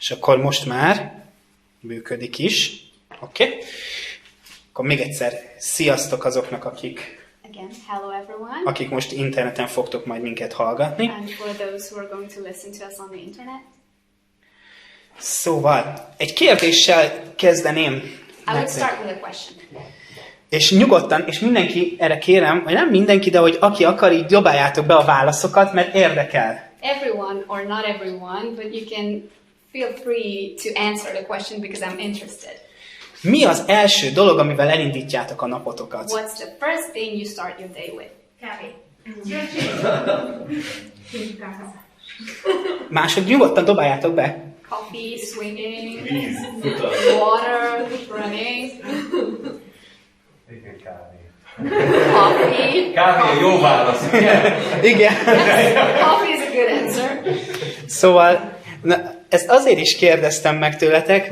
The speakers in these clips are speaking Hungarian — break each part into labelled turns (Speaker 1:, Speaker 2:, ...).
Speaker 1: És akkor most már működik is. Oké. Akkor még egyszer sziasztok azoknak,
Speaker 2: Again, hello everyone.
Speaker 1: akik most interneten fogtok majd minket hallgatni.
Speaker 2: And for those who are going to listen to us on the internet.
Speaker 1: Szóval, egy kérdéssel kezdeném.
Speaker 2: I would start with a question.
Speaker 1: És nyugodtan, és mindenki, erre kérem, vagy nem mindenki, de hogy aki akar, így dobáljátok be a válaszokat, mert érdekel.
Speaker 2: Everyone or not everyone, but you can feel free to answer the question because I'm interested.
Speaker 1: Mi az első dolog, amivel elindítjátok a napotokat?
Speaker 2: What's the first thing you start your day with?
Speaker 3: Kávé.
Speaker 1: Mások nyugodtan dobáljátok be.
Speaker 2: Coffee, swinging,
Speaker 4: Víz, futat.
Speaker 2: water, running,
Speaker 4: Igen, kávé.
Speaker 2: coffee.
Speaker 4: Kávé, jó válasz, ugye?
Speaker 1: Igen.
Speaker 2: Coffee is a good answer.
Speaker 1: Szóval, ezt azért is kérdeztem meg tőletek,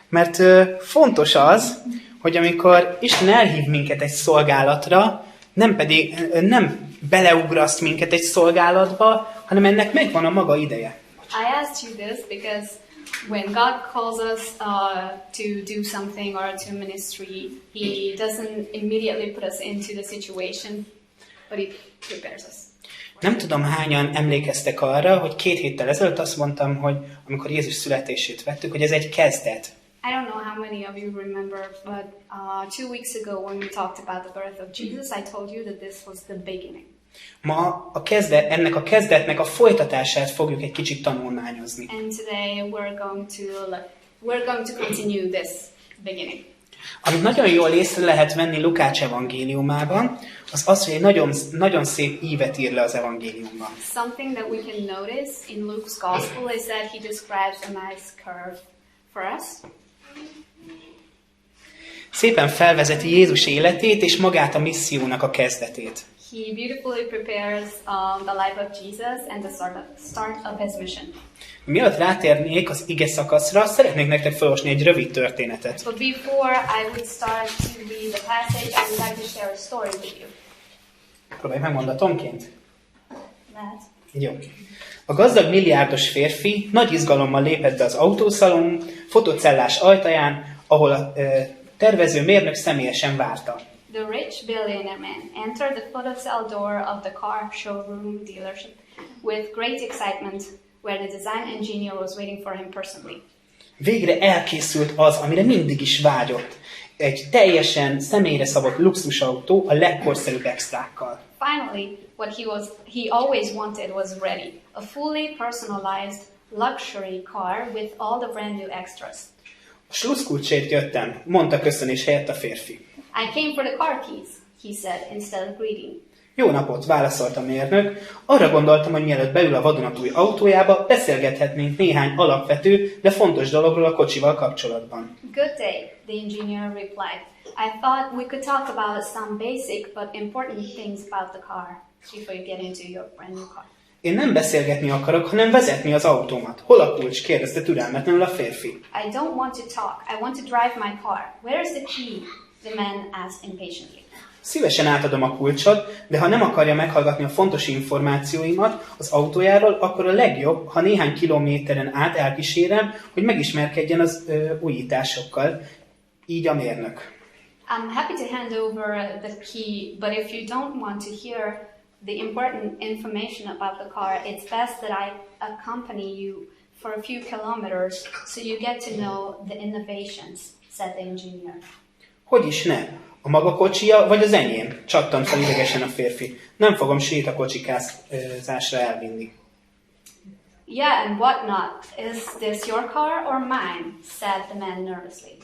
Speaker 1: mert fontos az, hogy amikor Isten elhív minket egy szolgálatra, nem beleugraszt minket egy szolgálatba, hanem ennek megvan a maga ideje.
Speaker 2: I asked you this because when God calls us to do something or to ministry, He doesn't immediately put us into the situation, but He prepares us.
Speaker 1: Nem tudom, hányan emlékeztek arra, hogy 2 héttel ezelőtt azt mondtam, hogy amikor Jézus születését vettük, hogy ez egy kezdet.
Speaker 2: I don't know how many of you remember, but 2 weeks ago when we talked about the birth of Jesus, I told you that this was the beginning.
Speaker 1: Ma ennek a kezdetnek a folytatását fogjuk egy kicsit tanulmányozni.
Speaker 2: And today we're going to continue this beginning.
Speaker 1: Amit nagyon jól észre lehet venni Lukács evangéliumában, az, hogy egy nagyon, nagyon szép ívet ír le az evangéliumban.
Speaker 2: Something that we can notice in Luke's gospel is that he describes a nice curve for us.
Speaker 1: Szépen felvezeti Jézus életét és magát a missziónak a kezdetét.
Speaker 2: He beautifully prepares the life of Jesus and the start of his mission.
Speaker 1: Mielőtt rátérnék az ige szakaszra, szeretnék nektek felolvasni egy rövid történetet.
Speaker 2: But before I would start to read the passage, I would like to share a story with you.
Speaker 1: Próbálj meg mondatonként.
Speaker 2: That.
Speaker 1: Jó. A gazdag milliárdos férfi nagy izgalommal lépett be az autószalon fotocellás ajtaján, ahol a tervező mérnök személyesen várta.
Speaker 2: The rich billionaire man entered the photocell door of the car showroom dealership with great excitement, where the design engineer was waiting for him personally.
Speaker 1: Végre elkészült az, amire mindig is vágyott. Egy teljesen személyre szabott luxusautó a legkorszerűbb extrákkal.
Speaker 2: Finally, what he always wanted was ready. A fully personalized luxury car with all the brand new extras.
Speaker 1: A sluszkulcsért jöttem, mondta köszönés helyett a férfi.
Speaker 2: I came for the car keys, he said instead of greeting.
Speaker 1: Jó napot, válaszolt a mérnök. Arra gondoltam, hogy mielőtt beül a vadonatúj autójába, beszélgethetnénk néhány alapvető, de fontos dologról a kocsival kapcsolatban.
Speaker 2: Good day, the engineer replied. I thought we could talk about some basic but important things about the car before you get into your brand new car.
Speaker 1: Én nem beszélgetni akarok, hanem vezetni az autómat. Hol a kulcs? Kérdezte türelmetlenül a férfi.
Speaker 2: I don't want to talk. I want to drive my car. Where is the key? The man asked impatiently.
Speaker 1: Szívesen átadom a kulcsot, de ha nem akarja meghallgatni a fontos információimat az autójáról, akkor a legjobb, ha néhány kilométeren át elkísérem, hogy megismerkedjen az újításokkal. Így a mérnök.
Speaker 2: I'm happy to hand over the key, but if you don't want to hear the important information about the car, it's best that I accompany you for a few kilometers so you get to know the innovations, said the engineer.
Speaker 1: Hogy is ne? A maga kocsija, vagy az enyém? Csattant fel idegesen a férfi. Nem fogom sétakocsikázásra elvinni.
Speaker 2: Yeah, and what not? Is this your car or mine? Said the man nervously.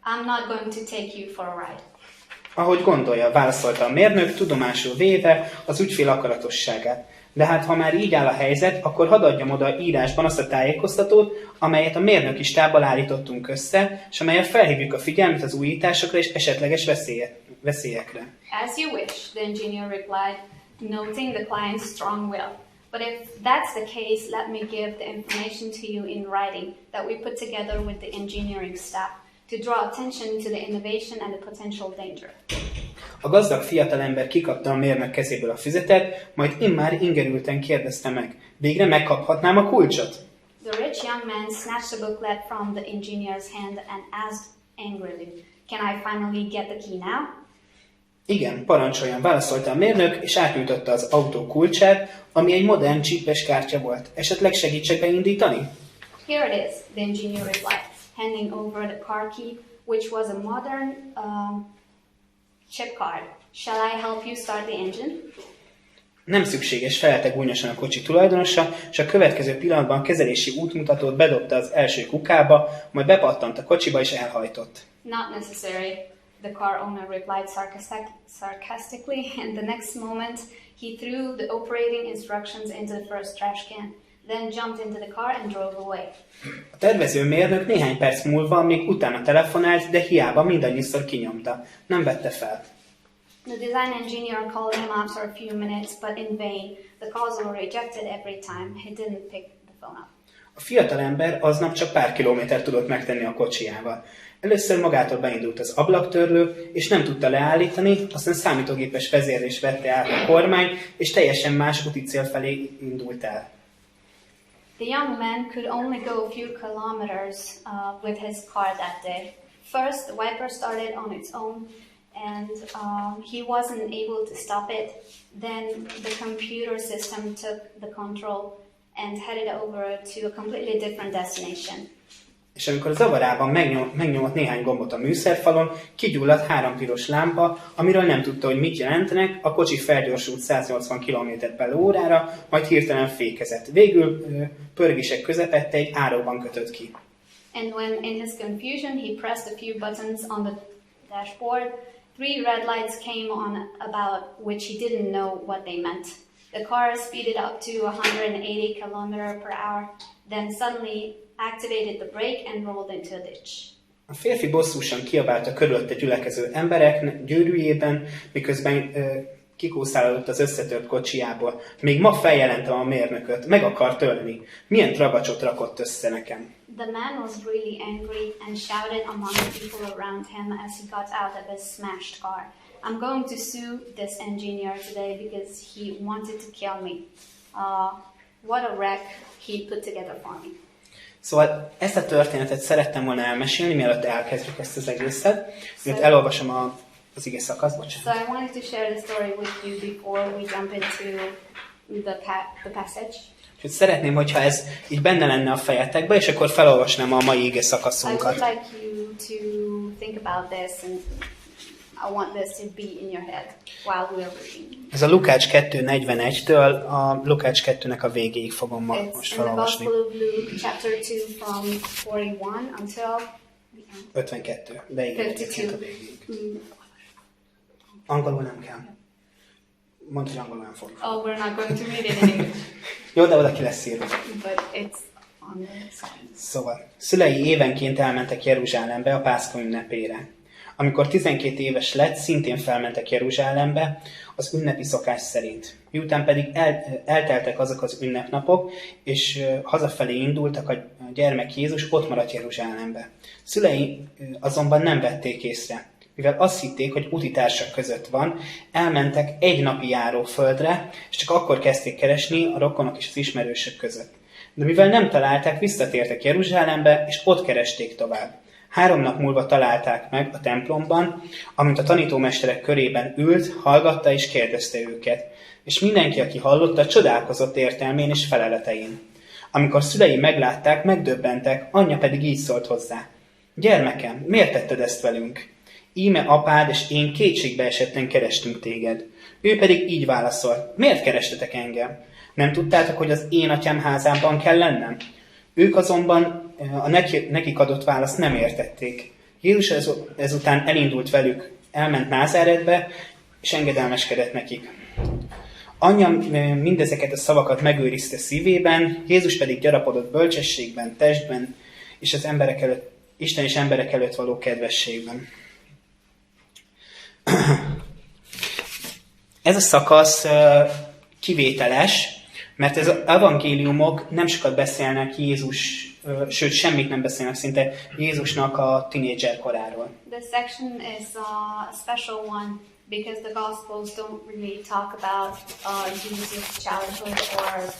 Speaker 2: I'm not going to take you for a ride.
Speaker 1: Ahogy gondolja, válaszolta a mérnök, tudomásul véve az ügyfél akaratosságát. De hát, ha már így áll a helyzet, akkor hadd adjam oda írásban azt a tájékoztatót, amelyet a mérnöki stábbal állítottunk össze, és amellyel felhívjuk a figyelmet az újításokra és esetleges veszélyekre.
Speaker 2: As you wish, the engineer replied, noting the client's strong will. But if that's the case, let me give the information to you in writing that we put together with the engineering staff to draw attention to the innovation and the potential danger.
Speaker 1: A gazdag fiatalember kikapta a mérnök kezéből a füzetet, majd immár ingerülten kérdezte meg. Végre megkaphatnám a kulcsot?
Speaker 2: The rich young man snatched the booklet from the engineer's hand and asked angrily, "Can I finally get the key now?"
Speaker 1: Igen, parancsoljon, válaszolta a mérnök, és átnyújtotta az autó kulcsát, ami egy modern csípes kártya volt. Esetleg segítsek beindítani?
Speaker 2: Here it is, the engineer replied, handing over the car key, which was a modern chip card. Shall I help you start the engine?
Speaker 1: Nem szükséges, felelte gúnyosan a kocsi tulajdonosa, és a következő pillanatban a kezelési útmutatót bedobta az első kukába, majd bepattant a kocsiba és elhajtott.
Speaker 2: Not necessary, the car owner replied sarcastically, and the next moment he threw the operating instructions into the first trash can, then jumped into the car and drove away.
Speaker 1: A tervező mérnök néhány perc múlva még utána telefonált, de hiába mindannyiszor kinyomta. Nem vette fel.
Speaker 2: The design engineer called him up for a few minutes, but in vain. The calls were rejected every time. He didn't pick the phone up.
Speaker 1: A fiatalember aznap csak pár kilométert tudott megtenni a kocsijával. Először magától beindult az ablaktörlő, és nem tudta leállítani, aztán számítógépes vezérlés vette át a kormány, és teljesen más úti cél felé indult el.
Speaker 2: The young man could only go a few kilometers with his car that day. First, the wiper started on its own, and he wasn't able to stop it. Then the computer system took the control and headed over to a completely different destination.
Speaker 1: És amikor zavarában megnyomott néhány gombot a műszerfalon, kigyulladt 3 piros lámpa, amiről nem tudta, hogy mit jelentenek, a kocsi felgyorsult 180 km/órára, majd hirtelen fékezett. Végül pörgések közepette egy áróban kötött ki.
Speaker 2: And when in his confusion he pressed a few buttons on the dashboard, 3 red lights came on about which he didn't know what they meant. The car speeded up to 180 km/h, then suddenly activated the brake and rolled into a ditch.
Speaker 1: A férfi bosszúsan kiabált a körülötte gyülekező emberek gyűrűjében, miközben kikószálódott az összetört kocsijából. Még ma feljelentem a mérnököt, meg akar tölni. Milyen tragacsot rakott össze nekem.
Speaker 2: The man was really angry and shouted among the people around him as he got out of his smashed car. "I'm going to sue this engineer today because he wanted to kill me. What a wreck he put together for me."
Speaker 1: Szóval ezt a történetet szerettem volna elmesélni, mielőtt elkezdjük ezt az egészet. Mielőtt elolvasom az ige szakaszt, bocsánat.
Speaker 2: So I wanted to share the story with you before we jump into the passage.
Speaker 1: Úgyhogy szeretném, hogyha ez így benne lenne a fejetekben, és akkor felolvasnám a mai ige
Speaker 2: I
Speaker 1: szakaszunkat.
Speaker 2: would like you to think about this, and I want this to be in your head while we are reading.
Speaker 1: Ez a Lukács 2:41-től a Lukács 2-nek a végéig fogom most
Speaker 2: It's in the
Speaker 1: felolvasni.
Speaker 2: Gospel of Luke, chapter 2, from 41 until
Speaker 1: 52, de igen,
Speaker 2: 52.
Speaker 1: egyébként a végéig. Angolul nem kell. Mondd, hogy angolul nem fog.
Speaker 2: Oh, we're not going to read it in English,
Speaker 1: Jó, de oda ki lesz írva.
Speaker 2: but it's on the side.
Speaker 1: Szóval, szülei évenként elmentek Jeruzsálembe a Pászka ünnepére. Amikor 12 éves lett, szintén felmentek Jeruzsálembe az ünnepi szokás szerint. Miután pedig elteltek azok az ünnepnapok, és hazafelé indultak, a gyermek Jézus ott maradt Jeruzsálembe. Szülei azonban nem vették észre. Mivel azt hitték, hogy útitársak között van, elmentek egy napi járóföldre, és csak akkor kezdték keresni a rokonok és az ismerősök között. De mivel nem találták, visszatértek Jeruzsálembe, és ott keresték tovább. 3 nap múlva találták meg a templomban, amint a tanítómesterek körében ült, hallgatta és kérdezte őket. És mindenki, aki hallotta, csodálkozott értelmén és feleletein. Amikor szülei meglátták, megdöbbentek, anyja pedig így szólt hozzá. Gyermekem, miért tetted ezt velünk? Íme apád és én kétségbe esetten kerestünk téged. Ő pedig így válaszolt. Miért kerestetek engem? Nem tudtátok, hogy az én atyám házában kell lennem? Ők azonban a nekik adott választ nem értették. Jézus ezután elindult velük, elment Názáretbe, és engedelmeskedett nekik. Anyja mindezeket a szavakat megőrizte szívében, Jézus pedig gyarapodott bölcsességben, testben, és az emberek előtt, Isten és emberek előtt való kedvességben. Ez a szakasz kivételes, mert az evangéliumok nem sokat beszélnek Jézus, sőt semmit nem beszélnek szinte Jézusnak a tínédzser koráról.
Speaker 2: This section is a special one because the Gospels don't really talk about Jesus' childhood or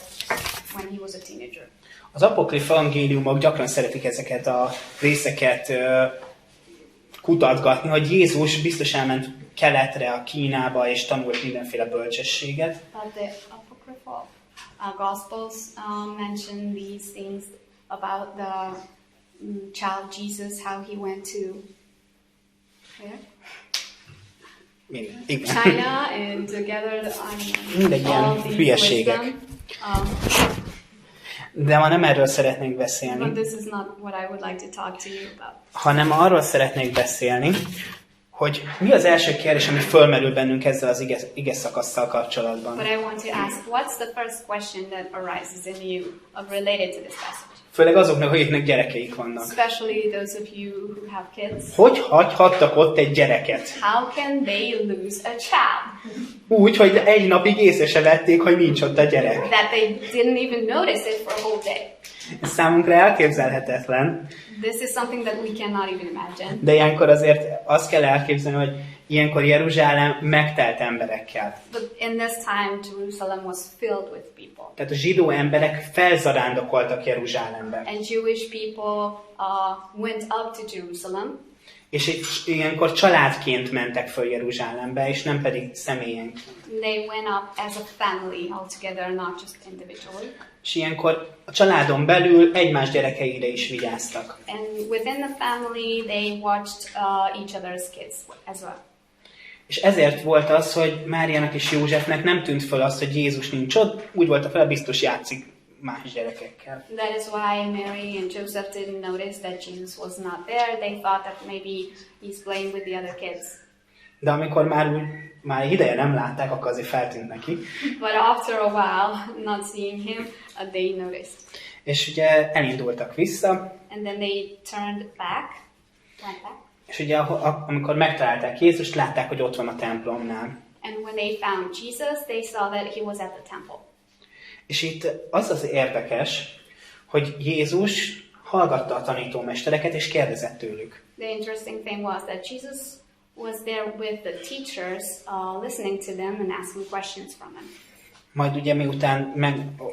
Speaker 2: when he was a teenager.
Speaker 1: Az apokrif evangéliumok gyakran szeretik ezeket a részeket kutatgatni, hogy Jézus biztos elment keletre, a Kínába, és tanult mindenféle bölcsességet.
Speaker 2: But the apocryphal Gospels mention these things about the child Jesus, how he went to where?
Speaker 1: Igen.
Speaker 2: China and gathered
Speaker 1: Mindegy
Speaker 2: all
Speaker 1: ilyen
Speaker 2: these
Speaker 1: hülyeségek.
Speaker 2: wisdom.
Speaker 1: De ma nem erről szeretnék beszélni,
Speaker 2: But this is not what I would like to talk to you about.
Speaker 1: hanem arról szeretnék beszélni, hogy mi az első kérdés, ami fölmerül bennünk ezzel az ige szakasszal kapcsolatban.
Speaker 2: But I want to ask, what's the first question that arises in you related to this passage?
Speaker 1: Főleg azoknak, akiknek gyerekeik vannak.
Speaker 2: Especially those of you who have kids.
Speaker 1: Hogy hagyhattak ott egy gyereket?
Speaker 2: How can they lose a child?
Speaker 1: Úgy, hogy egy napig észre se vették, hogy nincs ott a gyerek.
Speaker 2: That they didn't even notice it for a whole day.
Speaker 1: Ez számunkra elképzelhetetlen,
Speaker 2: This is something that we cannot even imagine.
Speaker 1: de ilyenkor azért azt kell elképzelni, hogy ilyenkor Jeruzsálem megtelt emberekkel.
Speaker 2: But in this time, Jerusalem was filled with people.
Speaker 1: Tehát a zsidó emberek felzarándokoltak Jeruzsálembe.
Speaker 2: And Jewish people went up to Jerusalem.
Speaker 1: És ilyenkor családként mentek föl Jeruzsálembe, és nem pedig személyenként.
Speaker 2: They went up as a family altogether, not just individually.
Speaker 1: És ilyenkor a családon belül egymás gyerekeire is vigyáztak.
Speaker 2: And within the family, they watched each other's kids as well.
Speaker 1: És ezért volt az, hogy Máriának és Józsefnek nem tűnt föl az, hogy Jézus nincs ott, úgy volt fel, biztos játszik más gyerekekkel.
Speaker 2: That is why Mary and Joseph didn't notice that Jesus was not there. They thought that maybe he's playing with the other kids.
Speaker 1: De amikor már ideje nem látták, akkor azért feltűnt neki.
Speaker 2: But after a while, not seeing him, they noticed.
Speaker 1: És ugye elindultak vissza.
Speaker 2: And then they turned back, went back.
Speaker 1: És ugye amikor megtalálták Jézust, látták, hogy ott van a templomnál.
Speaker 2: And when they found Jesus, they saw that he was at the temple.
Speaker 1: És itt az érdekes, hogy Jézus hallgatta a tanítómestereket, és kérdezett tőlük.
Speaker 2: The interesting thing was that Jesus was there with the teachers, listening to them and asking questions from them.
Speaker 1: Majd ugye miután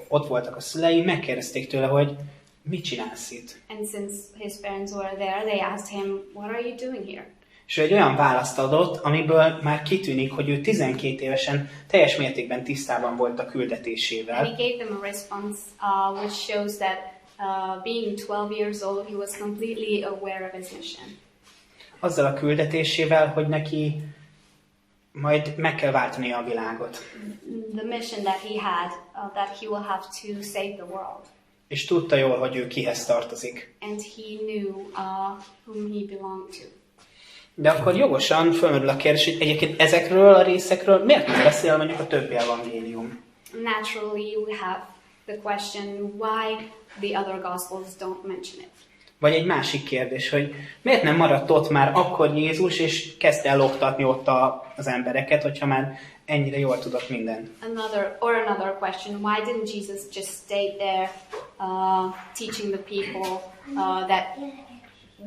Speaker 1: ott voltak a szülei, megkérdezték tőle, hogy mit csinálsz itt?
Speaker 2: And since his parents were there, they asked him, what are you doing here?
Speaker 1: És ő egy olyan választ adott, amiből már kitűnik, hogy ő 12 évesen teljes mértékben tisztában volt a küldetésével.
Speaker 2: And he gave them a response which shows that being 12 years old, he was completely aware of his mission.
Speaker 1: Azzal a küldetésével, hogy neki majd meg kell váltania a világot.
Speaker 2: The mission that he had, that he will have to save the world.
Speaker 1: És tudta jól, hogy ő kihez tartozik.
Speaker 2: And he knew whom he belonged to.
Speaker 1: De akkor jogosan fölmerül a kérdés, hogy egyébként ezekről a részekről miért nem beszél mondjuk a többi evangélium?
Speaker 2: Naturally, we have the question why the other Gospels don't mention it.
Speaker 1: Vagy egy másik kérdés, hogy miért nem maradt ott már akkor Jézus, és kezdte el oktatni ott az embereket, hogyha már ennyire jól tudott minden.
Speaker 2: Another question, why didn't Jesus just stay there teaching the people that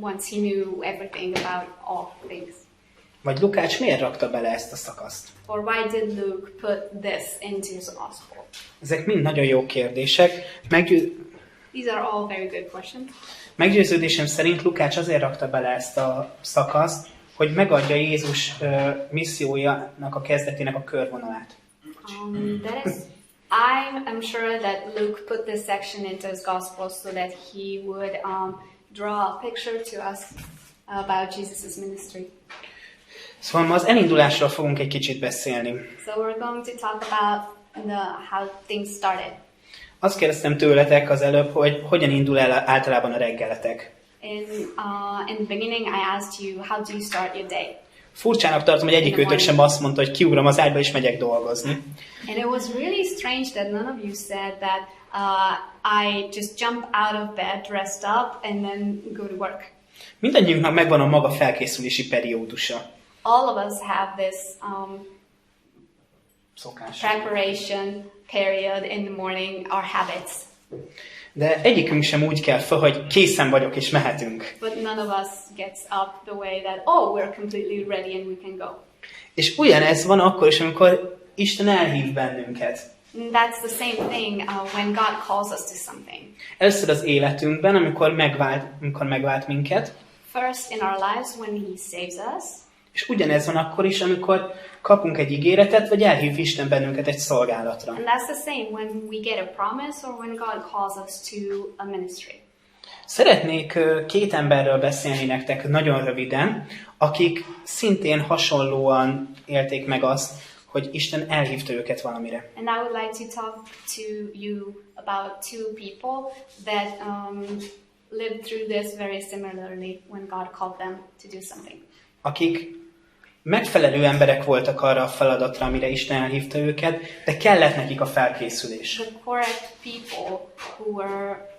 Speaker 2: once he knew everything about all things?
Speaker 1: Vagy Lukács miért rakta bele ezt a szakaszt?
Speaker 2: Or why did Luke put this into his gospel?
Speaker 1: Ezek mind nagyon jó kérdések.
Speaker 2: These are all very good questions.
Speaker 1: Meggyőződésem szerint Lukács azért rakta bele ezt a szakaszt, hogy megadja Jézus missziójának a kezdetének a körvonalát.
Speaker 2: I'm sure that Luke put this section into his gospel so that he would draw a picture to us about Jesus' ministry.
Speaker 1: Szóval ma az elindulásról fogunk egy kicsit beszélni.
Speaker 2: So we're going to talk about how things started.
Speaker 1: Azt kérdeztem tőletek az előbb, hogy hogyan indul el általában a reggeletek.
Speaker 2: In the beginning, I asked you, how do you start your day?
Speaker 1: Furcsának tartom, hogy egyikőtök sem azt mondta, hogy kiugrom az ágyba és megyek dolgozni.
Speaker 2: And it was really strange that none of you said that I just jump out of bed, dressed up, and then go to work.
Speaker 1: Mindannyiunknak megvan a maga felkészülési periódusa.
Speaker 2: All of us have this
Speaker 1: Szokás.
Speaker 2: preparation period in the morning, our habits.
Speaker 1: De egyikünk sem úgy kell fel, hogy készen vagyok és mehetünk.
Speaker 2: But none of us gets up the way that, oh, we're completely ready and we can go.
Speaker 1: És ugyanez van akkor is, amikor Isten elhív bennünket.
Speaker 2: That's the same thing when God calls us to something.
Speaker 1: Először az életünkben, amikor megvált minket,
Speaker 2: First in our lives when He saves us,
Speaker 1: és ugyanez van akkor is, amikor kapunk egy ígéretet, vagy elhív Isten bennünket egy szolgálatra.
Speaker 2: and that's the same when we get a promise or when God calls us to a ministry.
Speaker 1: Szeretnék két emberről beszélni nektek nagyon röviden, akik szintén hasonlóan élték meg azt, hogy Isten elhívta őket valamire.
Speaker 2: And I would like to talk to you about two people that lived through this very similarly when God called them to do something.
Speaker 1: Akik megfelelő emberek voltak arra a feladatra, amire Isten elhívta őket, de kellett nekik a felkészülés.
Speaker 2: The correct people who were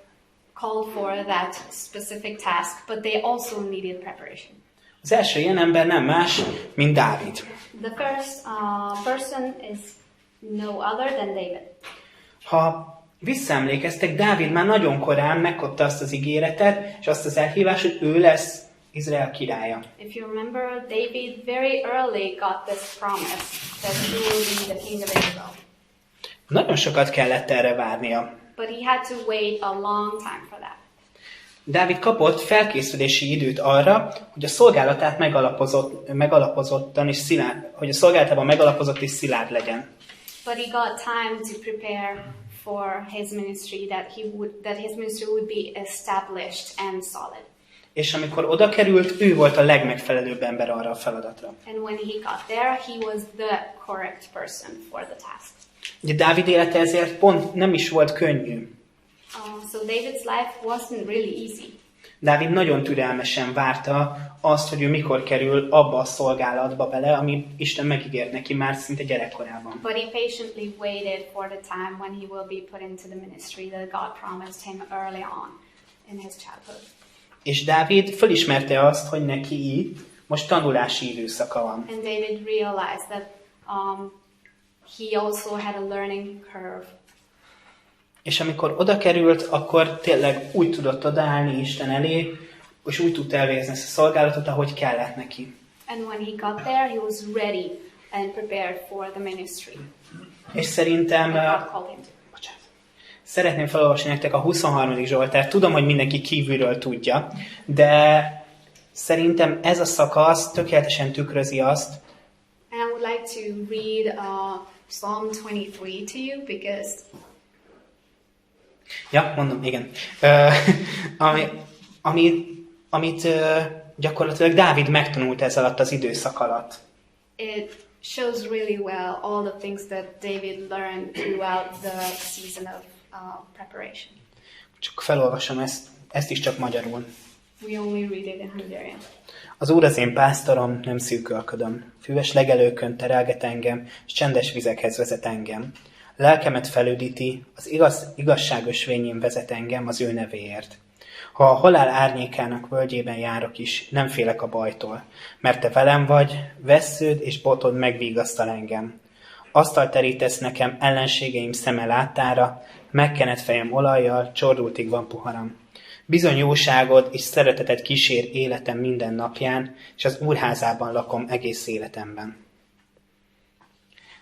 Speaker 2: called for that specific task, but they also needed preparation.
Speaker 1: Az első ilyen ember nem más, mint Dávid.
Speaker 2: The first person is no other than David.
Speaker 1: Ha visszaemlékeztek, Dávid már nagyon korán megkapta azt az ígéretet, és azt az elhívást, hogy ő lesz Izrael királya.
Speaker 2: If you remember, David very early got this promise that he will be the king of Israel.
Speaker 1: Nagyon sokat kellett erre várnia.
Speaker 2: But he had to wait a long time for that.
Speaker 1: Dávid kapott felkészülési időt arra, hogy a szolgálatát megalapozottan és szilárd, hogy a szolgálatában megalapozott és szilárd legyen.
Speaker 2: But he got time to prepare for his ministry, that his ministry would be established and solid.
Speaker 1: És amikor oda került, ő volt a legmegfelelőbb ember arra a feladatra.
Speaker 2: And when he got there, he was the correct person for the task.
Speaker 1: Ugye Dávid élete ezért pont nem is volt könnyű.
Speaker 2: So David's life wasn't really easy.
Speaker 1: Dávid nagyon türelmesen várta azt, hogy ő mikor kerül abba a szolgálatba bele, ami Isten megígért neki már szinte gyerekkorában.
Speaker 2: But he patiently waited for the time when he will be put into the ministry that God promised him early on in his childhood.
Speaker 1: És Dávid fölismerte azt, hogy neki itt most tanulási időszaka van.
Speaker 2: And David realized that he also had a learning curve.
Speaker 1: És amikor oda került, akkor tényleg úgy tudott odaállni Isten elé, és úgy tudta elvégezni ezt a szolgálatot, ahogy kellett neki.
Speaker 2: And when he got there, he was ready and prepared for the ministry.
Speaker 1: És szerintem...
Speaker 2: God called him to.
Speaker 1: Szeretném felolvasni nektek a 23. Zsoltárt. Tudom, hogy mindenki kívülről tudja, de szerintem ez a szakasz tökéletesen tükrözi azt,
Speaker 2: And I would like to read Psalm 23 to you because
Speaker 1: ja, mondom, igen. Amit gyakorlatilag Dávid megtanult ez alatt az időszak alatt.
Speaker 2: it shows really well all the things that David learned throughout the season of preparation.
Speaker 1: Csak felolvasom ezt is csak magyarul.
Speaker 2: We only read it in Hungarian.
Speaker 1: Az Úr az én pásztorom, nem szűkölködöm. Füves legelőkön terelget engem, és csendes vizekhez vezet engem. Lelkemet felüdíti, az igazság ösvényén vezet engem az ő nevéért. Ha a halál árnyékának völgyében járok is, nem félek a bajtól, mert te velem vagy, vessződ és botod megvigasztal engem. Asztalt terítesz nekem ellenségeim szeme láttára, megkened fejem olajjal, csordultig van poharam. Bizony jóságod és szereteted kísér életem minden napján, és az Úrházában lakom egész életemben.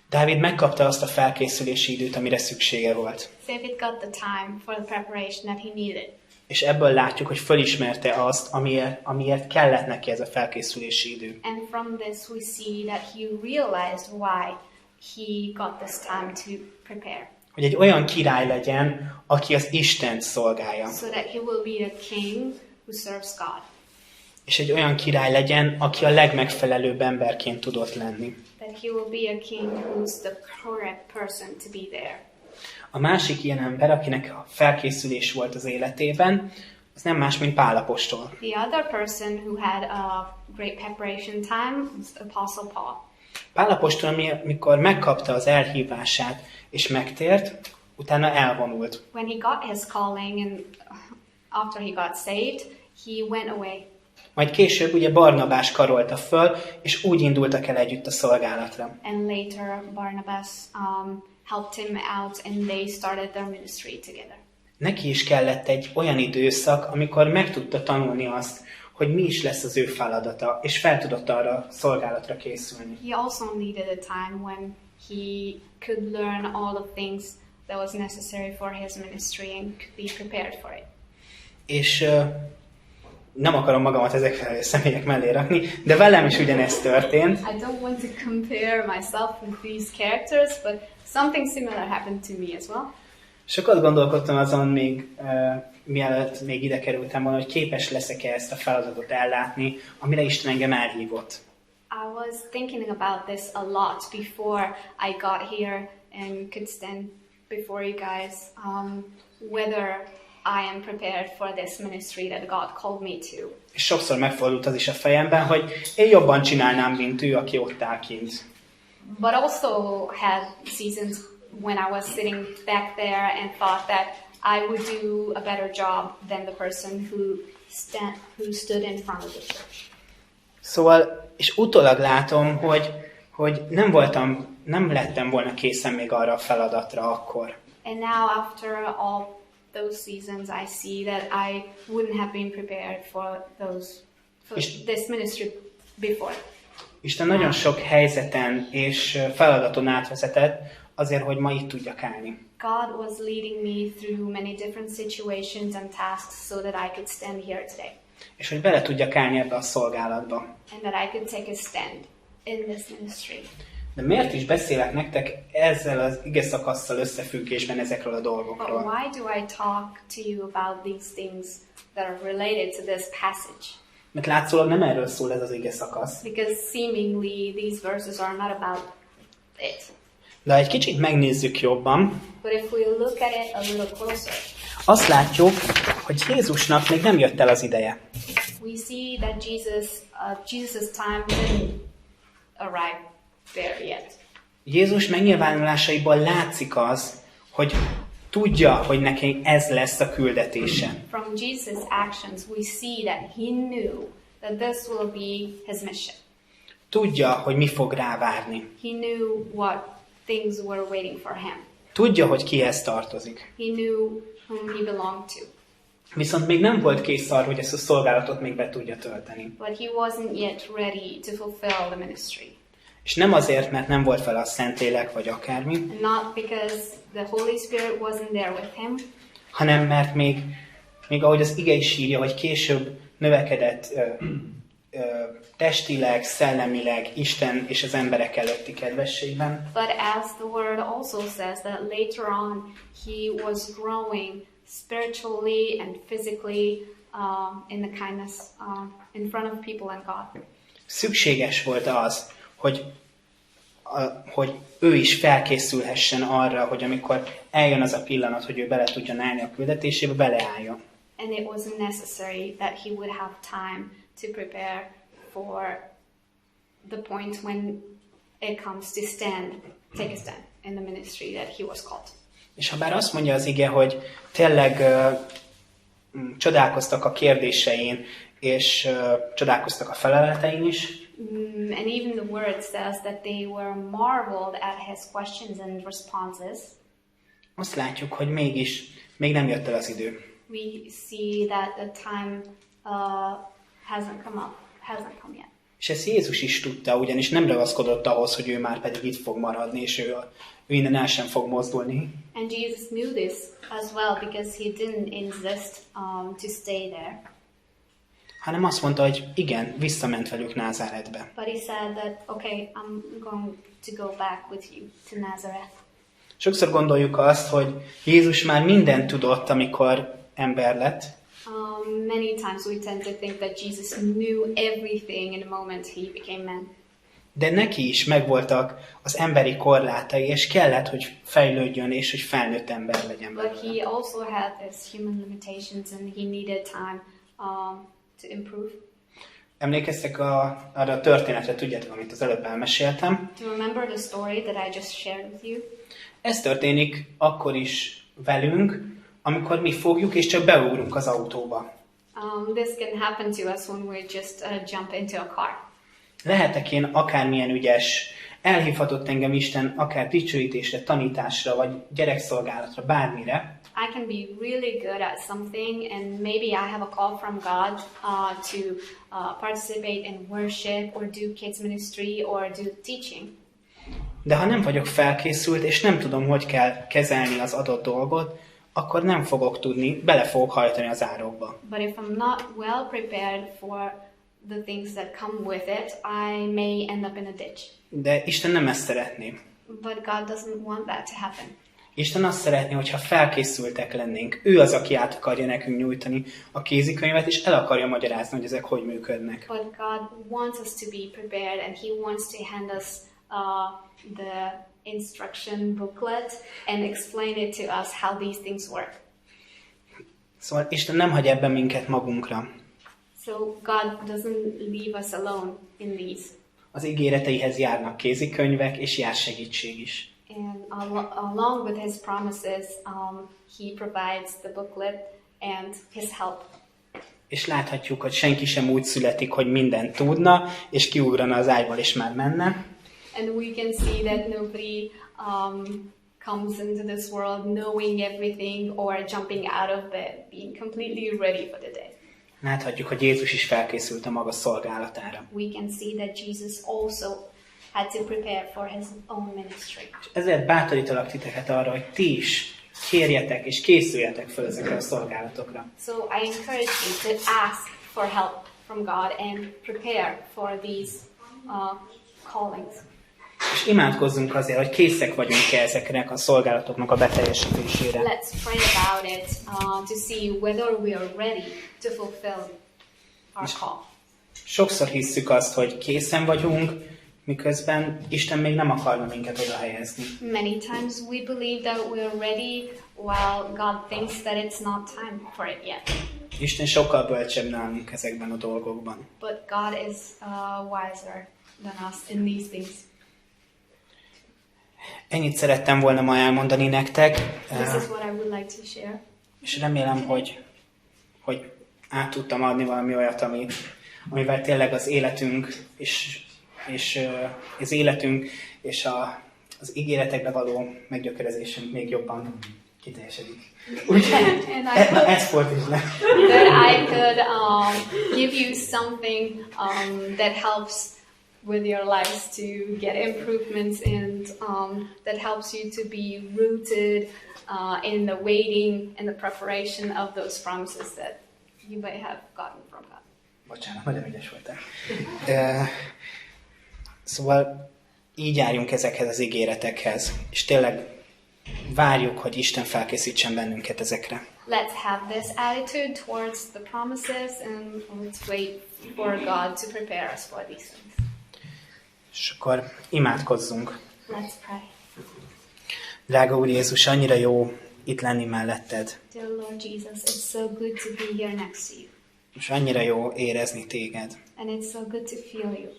Speaker 1: Dávid megkapta azt a felkészülési időt, amire szüksége volt.
Speaker 2: David got the time for the preparation that he needed.
Speaker 1: És ebből látjuk, hogy fölismerte azt, amiért kellett neki ez a felkészülési idő.
Speaker 2: And from this we see that he realized why he got this time to prepare.
Speaker 1: Hogy egy olyan király legyen, aki az Istent szolgálja.
Speaker 2: So that he will be a king who serves God.
Speaker 1: És egy olyan király legyen, aki a legmegfelelőbb emberként tudott lenni.
Speaker 2: That he will be a king who's the correct person to be there.
Speaker 1: A másik ilyen ember, akinek a felkészülés volt az életében, az nem más, mint Pál apostol.
Speaker 2: The other person who had a great preparation time was Apostle Paul.
Speaker 1: Pál apostol, amikor megkapta az elhívását és megtért, utána elvonult.
Speaker 2: When he got his calling and after he got saved, he went away.
Speaker 1: Majd később ugye Barnabás karolta föl, és úgy indultak el együtt a szolgálatra.
Speaker 2: And later Barnabas helped him out and they started their ministry together.
Speaker 1: Neki is kellett egy olyan időszak, amikor meg tudta tanulni azt, hogy mi is lesz az ő feladata, és fel tudott arra a szolgálatra készülni.
Speaker 2: He also needed a time when he could learn all the things that was necessary for his ministry and could be prepared for it.
Speaker 1: És nem akarom magamat ezekre a személyek mellé rakni, de velem is ugyanezt történt.
Speaker 2: I don't want to compare myself with these characters, but something similar happened to me as well.
Speaker 1: Sokat gondolkodtam azon még, mielőtt még ide kerültem volna, hogy képes leszek-e ezt a feladatot ellátni, amire Isten engem elhívott.
Speaker 2: I was thinking about this a lot before I got here and could stand before you guys, whether I am prepared for this ministry that God called me to.
Speaker 1: És sokszor megfordult az is a fejemben, hogy én jobban csinálnám, mint ő, aki ott áll kint.
Speaker 2: But also had seasons when I was sitting back there and thought that I would do a better job than the person who stood in front of the church.
Speaker 1: Szóval, és utólag látom, hogy nem lettem volna készen még arra a feladatra akkor.
Speaker 2: And now after all those seasons, I see that I wouldn't have been prepared for this ministry before.
Speaker 1: Isten nagyon sok helyzeten és feladaton átvezetett azért, hogy ma itt tudjak állni.
Speaker 2: God was leading me through many different situations and tasks so that I could stand here today.
Speaker 1: És hogy bele tudjak állni ebbe a szolgálatba.
Speaker 2: And that I could take a stand in this ministry.
Speaker 1: De miért is beszélek nektek ezzel az ige szakasszal összefüggésben ezekről a
Speaker 2: But
Speaker 1: dolgokról?
Speaker 2: why do I talk to you about these things that are related to this passage?
Speaker 1: Mert látszólag nem erről szól ez az ige szakasz.
Speaker 2: Because seemingly these verses are not about it.
Speaker 1: De ha egy kicsit megnézzük jobban,
Speaker 2: But if we look at it a little closer,
Speaker 1: azt látjuk, hogy Jézusnak még nem jött el az ideje.
Speaker 2: we see that Jesus' time didn't arrive there yet.
Speaker 1: Jézus megnyilvánulásaiból látszik az, hogy tudja, hogy neki ez lesz a küldetése.
Speaker 2: From Jesus' actions, we see that he knew that this will be his mission.
Speaker 1: Tudja, hogy mi fog rá várni.
Speaker 2: He knew what things were waiting for him.
Speaker 1: Tudja, hogy kihez tartozik.
Speaker 2: He knew whom he belonged to.
Speaker 1: Viszont még nem volt kész arra, hogy ezt a szolgálatot még be tudja tölteni.
Speaker 2: But he wasn't yet ready to fulfill the ministry.
Speaker 1: És nem azért, mert nem volt vele a Szentlélek, vagy akármi,
Speaker 2: And not because the Holy Spirit wasn't there with him,
Speaker 1: hanem mert még ahogy az ige is írja, hogy később növekedett testileg, szellemileg, Isten és az emberek előtti kedvességben.
Speaker 2: but as the word also says that later on he was growing spiritually and physically in the kindness in front of people and God.
Speaker 1: Szükséges volt az, hogy ő is felkészülhessen arra, hogy amikor eljön az a pillanat, hogy ő bele tudjon állni a küldetésébe, beleálljon.
Speaker 2: And it was necessary that he would have time to prepare for the point when it comes to take a stand in the ministry that he was called.
Speaker 1: És ha bár azt mondja az ige, hogy tényleg csodálkoztak a kérdésein, és csodálkoztak a feleletein is,
Speaker 2: And even the word says that they were marveled at his questions and responses.
Speaker 1: azt látjuk, hogy még nem jött el az idő.
Speaker 2: We see that the time hasn't come yet.
Speaker 1: És ezt Jézus is tudta, ugyanis nem ragaszkodott ahhoz, hogy ő már pedig itt fog maradni, és ő innen el sem fog mozdulni.
Speaker 2: And Jesus knew this as well because he didn't insist to stay there.
Speaker 1: Hanem azt mondta, hogy igen, visszament velük Názáretbe.
Speaker 2: But he said that, okay, I'm going to go back with you to Nazareth.
Speaker 1: Sokszor gondoljuk azt, hogy Jézus már mindent tudott, amikor ember lett,
Speaker 2: Many times we tend to think that Jesus knew everything in the moment he became man.
Speaker 1: de neki is megvoltak az emberi korlátai, és kellett, hogy fejlődjön, és hogy felnőtt ember legyen
Speaker 2: But
Speaker 1: belőle.
Speaker 2: he also had his human limitations and he needed time to improve.
Speaker 1: Emlékeztek arra a történetre, tudjátok, amit az előbb elmeséltem?
Speaker 2: To remember the story that I just shared with you.
Speaker 1: Ez történik akkor is velünk, amikor mi fogjuk, és csak beugrunk az autóba.
Speaker 2: This can happen to us when we just jump into a car.
Speaker 1: Lehetek én akármilyen ügyes, elhívhatott engem Isten akár dicsőítésre, tanításra, vagy gyerekszolgálatra, bármire,
Speaker 2: I can be really good at something and maybe I have a call from God to participate in worship or do kids ministry or do teaching.
Speaker 1: De ha nem vagyok felkészült, és nem tudom, hogy kell kezelni az adott dolgot, akkor nem fogok tudni, bele fogok hajtani az árokba.
Speaker 2: But if I'm not well prepared for the things that come with it, I may end up in a ditch.
Speaker 1: De Isten nem ezt szeretné.
Speaker 2: But God doesn't want that to happen.
Speaker 1: Isten azt szeretné, hogyha felkészültek lennénk. Ő az, aki át akarja nekünk nyújtani a kézikönyvet, és el akarja magyarázni, hogy ezek hogy működnek.
Speaker 2: But God wants us to be prepared, and He wants to hand us the instruction booklet and explain it to us how these things work.
Speaker 1: Szóval Isten nem hagy ebben minket magunkra.
Speaker 2: So God doesn't leave us alone in these.
Speaker 1: Az ígéreteihez járnak kézikönyvek, és jár segítség is.
Speaker 2: And along with His promises, He provides the booklet and His help.
Speaker 1: És láthatjuk, hogy senki sem úgy születik, hogy mindent tudna, és kiugrana az ágyból, és már menne.
Speaker 2: And we can see that nobody comes into this world knowing everything or jumping out of bed, being completely ready for the day.
Speaker 1: Láthatjuk, hogy Jézus is felkészült a maga szolgálatára.
Speaker 2: We can see that Jesus also had to prepare for His own ministry.
Speaker 1: És ezért bátorítalak titeket arra, hogy ti is kérjetek és készüljetek fel ezekre a szolgálatokra.
Speaker 2: So I encourage you to ask for help from God and prepare for these callings.
Speaker 1: És imádkozzunk azért, hogy készek vagyunk-e ezeknek a szolgálatoknak a beteljesítésére.
Speaker 2: Let's pray about it to see whether we are ready to fulfill our call.
Speaker 1: Sokszor hisszük azt, hogy készen vagyunk, miközben Isten még nem akarna minket oda helyezni.
Speaker 2: Many times we believe that we are ready while God thinks that it's not time for it yet.
Speaker 1: Isten sokkal bölcsebb nálunk ezekben a dolgokban.
Speaker 2: But God is wiser than us in these things.
Speaker 1: Ennyit szerettem volna ma elmondani nektek,
Speaker 2: This is what I would like to share.
Speaker 1: és remélem, hogy át tudtam adni valami olyat, amivel tényleg az életünk és az életünk és az ígéretekbe való meggyökerezésünk még jobban kiteljesedik. Ez volt is le.
Speaker 2: That I could give you something that helps with your lives to get improvements and that helps you to be rooted in the waiting and the preparation of those promises that you may have gotten from God.
Speaker 1: Bocsánat, nagyon ügyes voltál. Szóval így járjunk ezekhez az ígéretekhez, és tényleg várjuk, hogy Isten felkészítsen bennünket ezekre.
Speaker 2: Let's have this attitude towards the promises and let's wait for God to prepare us for these things.
Speaker 1: És akkor imádkozzunk.
Speaker 2: Let's pray.
Speaker 1: Drága Úr Jézus, annyira jó itt lenni melletted.
Speaker 2: Dear Lord Jesus, it's so good to be here next to you.
Speaker 1: És annyira jó érezni téged.
Speaker 2: And it's so good to feel you.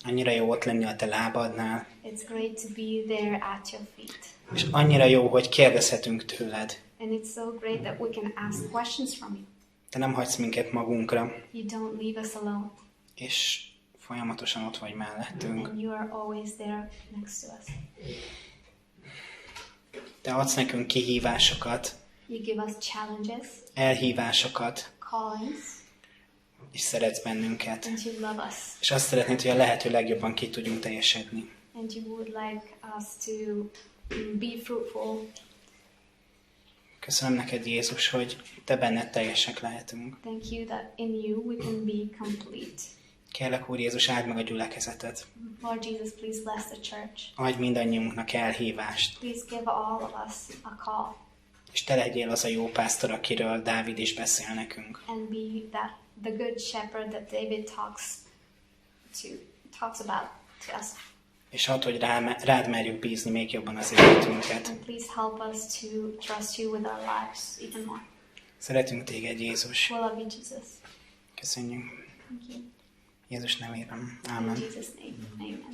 Speaker 1: Annyira jó ott lenni a te lábadnál.
Speaker 2: It's great to be there at your feet.
Speaker 1: És annyira jó, hogy kérdezhetünk tőled.
Speaker 2: And it's so great that we can ask questions from you.
Speaker 1: Te nem hagysz minket magunkra,
Speaker 2: You don't leave us alone.
Speaker 1: és folyamatosan ott vagy mellettünk.
Speaker 2: And you are always there next to us.
Speaker 1: Te adsz nekünk kihívásokat,
Speaker 2: You give us challenges,
Speaker 1: elhívásokat,
Speaker 2: callings,
Speaker 1: és szeretsz bennünket.
Speaker 2: and you love us.
Speaker 1: És azt szeretnéd, hogy a lehető legjobban ki tudjunk teljesedni.
Speaker 2: And you would like us to be fruitful.
Speaker 1: Köszönöm neked, Jézus, hogy te benned teljesek lehetünk.
Speaker 2: Thank you that in you we can be complete.
Speaker 1: Kérlek, Úr Jézus, áld meg a gyülekezetet.
Speaker 2: Lord Jesus, please bless the church.
Speaker 1: Adj mindannyiunknak elhívást.
Speaker 2: Please give all of us a call
Speaker 1: És te legyél az a jó pásztor, akiről Dávid is beszél nekünk.
Speaker 2: and be the good shepherd that David talks about to us.
Speaker 1: És add, hogy rád merjük bízni még jobban az életünket.
Speaker 2: And please help us to trust you with our lives even more.
Speaker 1: Szeretünk téged, Jézus.
Speaker 2: We love you, Jesus.
Speaker 1: Köszönjük.
Speaker 2: Thank you.
Speaker 1: Jézus nevében.
Speaker 2: In
Speaker 1: Ámen.
Speaker 2: Jesus' name, amen.